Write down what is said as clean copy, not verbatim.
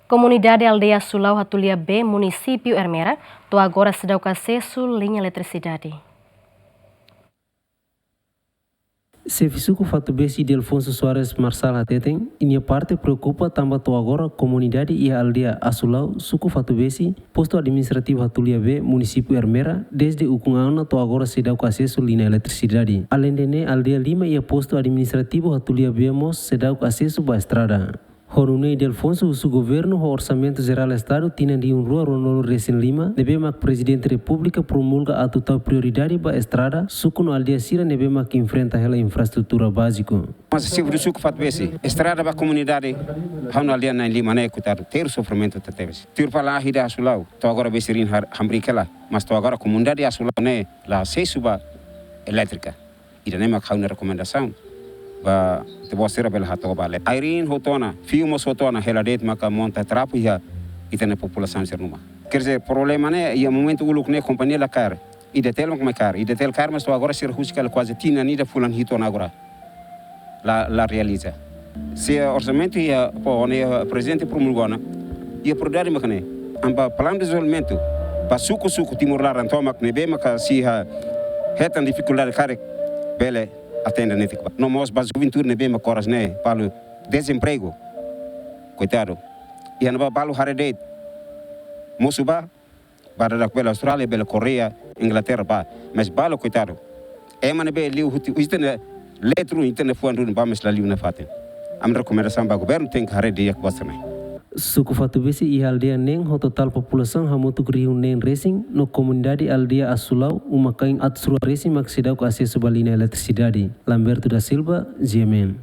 Comunidade Aldeia Sulau Hatulia B, município Ermera, tô agora se dá o acesso linha eletricidade. Serviço que fato besi de Alfonso Soares Marçal Ateten, e parte preocupa também agora comunidade e a aldeia Asulau, suco fato besi, posto administrativo Hatulia B, município Ermera, desde o ano to agora se dá o acesso linha eletricidade. Além de aldeia Lima e posto administrativo Hatulia B se dá o acesso à estrada. Horunei de Alfonso, o governo, o orçamento geral do Estado, tinha de rua Ronaldo Recém Lima, deve que presidente da República promulga a total prioridade para a estrada, suco no aldeia Sira, deve que enfrenta a infraestrutura básica. Mas se o suco faz bem, estrada para a comunidade, na aldeia na Lima, né, coitado, ter sofrimento que teve. Ter para lá a Hida Asulau, tô agora besirin hambrica lá, mas tô agora a comunidade Asulau, né, lá acesso para elétrica. E daí me uma recomendação. Ba te bosera bela hato bale airin hotona filmos hotona heladet maka monta trapo ya itena população sernuma quer dizer problema né e momento uluk né companhia la car e detel mak car e detel car mas agora ser ruscal quase tina ni da fulan hitona agora la realiza se orçamento ia pô né presidente promulgona ia prodare makane amba plano de desenvolvimento pa suco timur laran tomak ne be maka si ha hetan dificuldade care bele atenda nesse tipo. Não mos base juventude ne bem coras né para desemprego. Coitado. E anda para o Haredet. Mosuba para da pela Austrália, pela Coreia, Inglaterra pa. Mas balo coitado. É mane be liu isto ne letro internet fuando ba mas la liu na faten. Am recomendação para governo tem que Haredet que bosta né. Suku fatu besi e aldeia neng ho total população hamutu kriu neng racing no comunidade aldeia Asulau uma kain atsura racing maksidau ko acesso balina eletricidade. Lamberto da Silva, GMM.